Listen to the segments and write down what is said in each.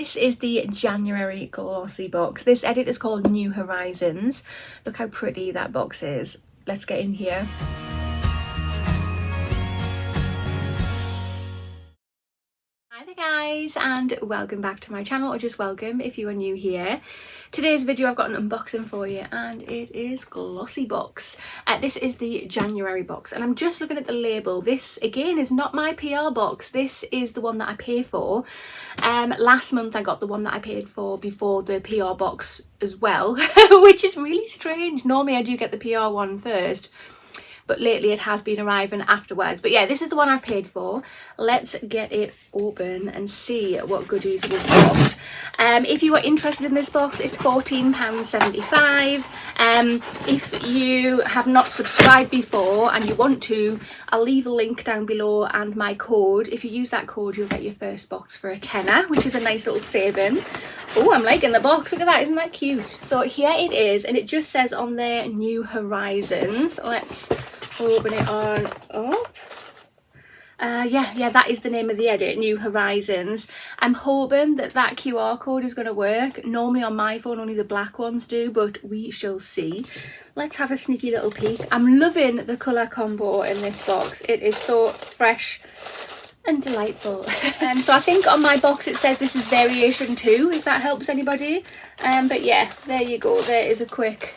This is the January glossy box. This edit is called New Horizons. Look how pretty that box is. Let's get in here. Hi there guys, and welcome back to my channel, or just welcome if you are new here. Today's video I've got an unboxing for you, and it is GlossyBox. This is the January box, and I'm just looking at the label. This again is not my PR box. This is the one that I pay for. Last month I got the one that I paid for before the PR box as well, which is really strange. Normally I do get the PR one first, but lately it has been arriving afterwards. But yeah, this is the one I've paid for. Let's get it open and see what goodies we've got. If you are interested in this box, it's £14.75. If you have not subscribed before and you want to, I'll leave a link down below and my code. If you use that code, you'll get your first box for a tenner, which is a nice little saving. Oh, I'm liking the box. Look at that. Isn't that cute? So here it is, and it just says on there, New Horizons. Let's open it on up. Yeah, that is the name of the edit, New Horizons. I'm hoping that that QR code is going to work. Normally on my phone only the black ones do, but we shall see. Let's have a sneaky little peek. I'm loving the colour combo in this box. It is so fresh and delightful. So I think on my box it says this is variation 2, if that helps anybody. But yeah, there you go. There is a quick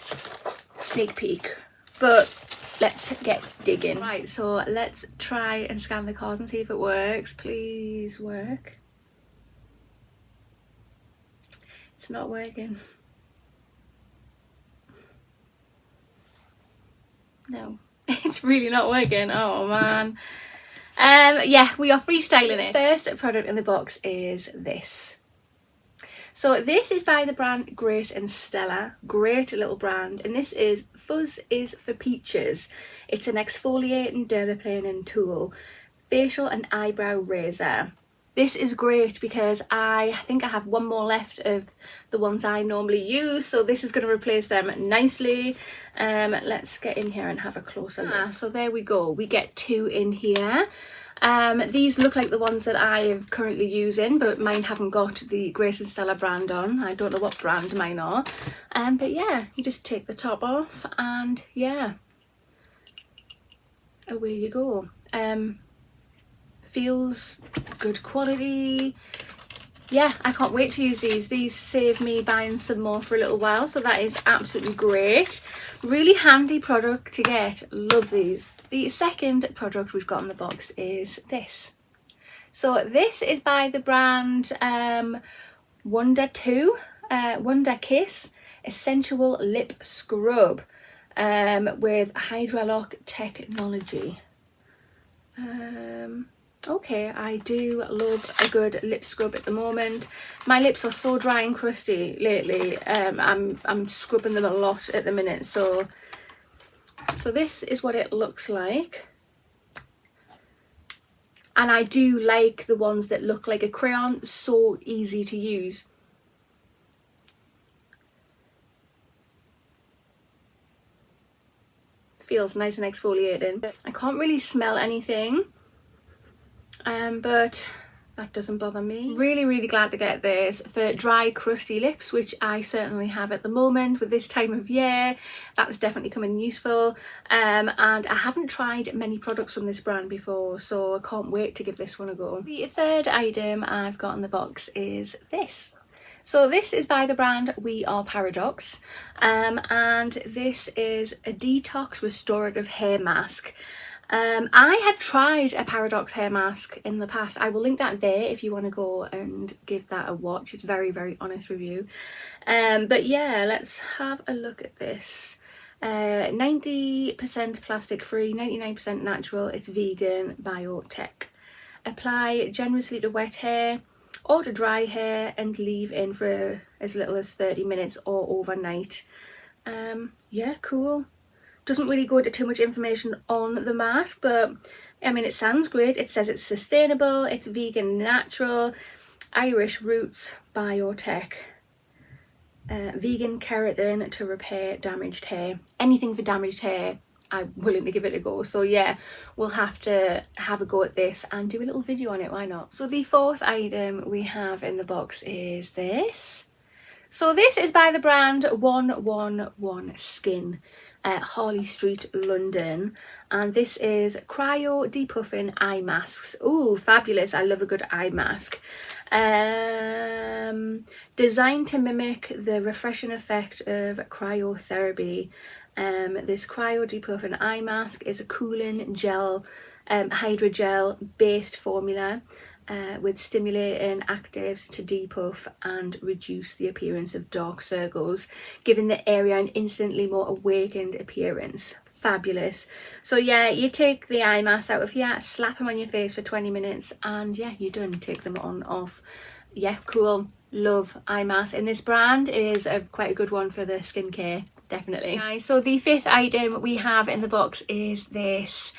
sneak peek. But let's get digging. Right, so let's try and scan the card and see if it works. Please work. It's not working. No, it's really not working. Oh man. Yeah, we are freestyling it. The first product in the box is this. So this is by the brand Grace and Stella. Great little brand. And this is Fuzz is for Peaches. It's an exfoliating dermaplaning tool, facial and eyebrow razor. This is great because I think I have one more left of the ones I normally use, so this is going to replace them nicely. Let's get in here and have a closer look. So there we go. We get 2 in here. These look like the ones that I am currently using, but mine haven't got the Grace and Stella brand on. I don't know what brand mine are. But yeah, you just take the top off and yeah, away you go. Feels good quality. Yeah, I can't wait to use these. These save me buying some more for a little while, so that is absolutely great. Really handy product to get. Love these. The second product we've got in the box is this. So this is by the brand Wonder Kiss Essential Lip Scrub with Hydralock technology. Okay, I do love a good lip scrub at the moment. My lips are so dry and crusty lately. I'm scrubbing them a lot at the minute, so this is what it looks like. And I do like the ones that look like a crayon, so easy to use. Feels nice and exfoliating. I can't really smell anything. But that doesn't bother me. Really glad to get this for dry crusty lips, which I certainly have at the moment with this time of year. That's definitely coming useful. And I haven't tried many products from this brand before, so I can't wait to give this one a go. The third item I've got in the box is this. So this is by the brand We Are Paradox, and this is a detox restorative hair mask. I have tried a Paradox hair mask in the past. I will link that there if you want to go and give that a watch. It's very honest review. But yeah, let's have a look at this. 90% plastic free, 99% natural. It's vegan, biotech. Apply generously to wet hair or to dry hair and leave in for as little as 30 minutes or overnight. Yeah, cool. Doesn't really go into too much information on the mask, but I mean, it sounds great. It says it's sustainable, it's vegan, natural, Irish roots, biotech, vegan keratin to repair damaged hair. Anything for damaged hair I'm willing to give it a go. So yeah, we'll have to have a go at this and do a little video on it, why not? So the fourth item we have in the box is this. So this is by the brand 111 Skin, Harley Street, London, and this is cryo depuffing eye masks. Ooh, fabulous. I love a good eye mask. Designed to mimic the refreshing effect of cryotherapy. This cryo depuffing eye mask is a cooling gel, hydrogel based formula with stimulating actives to depuff and reduce the appearance of dark circles, giving the area an instantly more awakened appearance. Fabulous. So yeah, you take the eye mask out of here, slap them on your face for 20 minutes and yeah, you're done. Take them on, off. Yeah, cool. Love eye mask, and this brand is quite a good one for the skincare, definitely. Guys, so the fifth item we have in the box is this.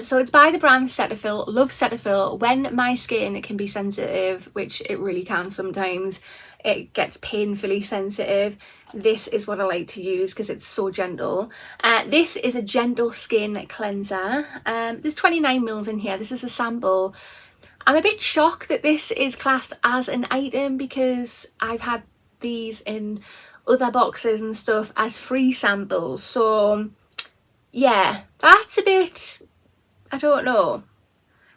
So it's by the brand Cetaphil. Love Cetaphil. When my skin can be sensitive, which it really can sometimes, it gets painfully sensitive, this is what I like to use because it's so gentle. This is a gentle skin cleanser. There's 29 mils in here. This is a sample. I'm a bit shocked that this is classed as an item because I've had these in other boxes and stuff as free samples. So yeah, that's a bit, I don't know.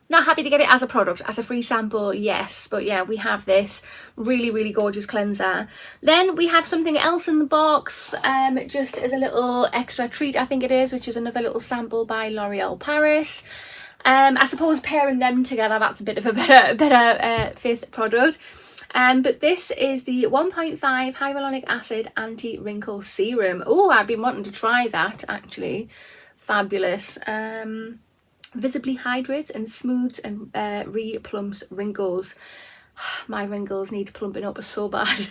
Not happy to get it as a product, as a free sample, yes. But yeah, we have this really, really gorgeous cleanser. Then we have something else in the box, just as a little extra treat, I think it is, which is another little sample by L'Oreal Paris. I suppose pairing them together, that's a bit of a better fifth product. But this is the 1.5 hyaluronic acid anti-wrinkle serum. Oh, I've been wanting to try that actually. Fabulous. Visibly hydrates and smooths and re-plumps wrinkles. My wrinkles need plumping up so bad.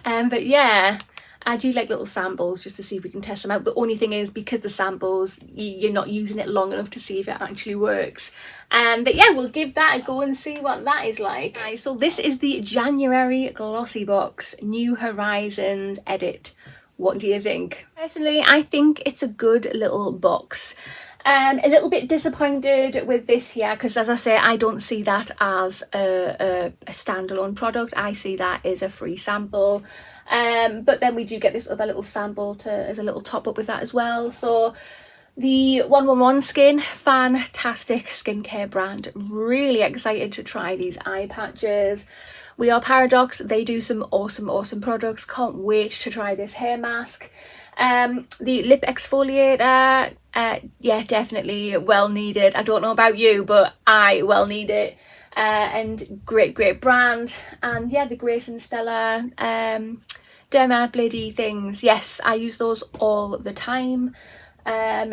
But yeah, I do like little samples just to see if we can test them out. The only thing is, because the samples, you're not using it long enough to see if it actually works. But yeah, we'll give that a go and see what that is like. Right, so this is the January GlossyBox New Horizons edit. What do you think? Personally, I think it's a good little box. A little bit disappointed with this here because, as I say, I don't see that as a standalone product. I see that as a free sample. But then we do get this other little sample as a little top up with that as well. So the 111 Skin, fantastic skincare brand. Really excited to try these eye patches. We are Paradox. They do some awesome products. Can't wait to try this hair mask. The lip exfoliator, yeah, definitely well needed. I don't know about you, but I well need it. And great brand. And yeah, the Grace and Stella Derma Blady things. Yes, I use those all the time.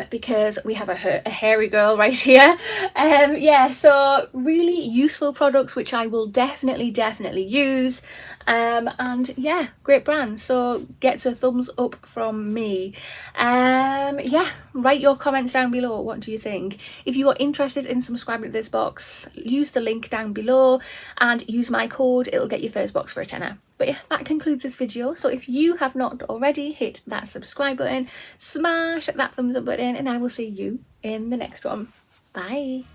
Because we have a hairy girl right here. Yeah, so really useful products which I will definitely use. And yeah, great brand, so gets a thumbs up from me. Yeah, write your comments down below. What do you think? If you are interested in subscribing to this box, use the link down below and use my code. It'll get your first box for a tenner. But yeah, that concludes this video. So if you have not already, hit that subscribe button, smash that thumbs up button, and I will see you in the next one. Bye.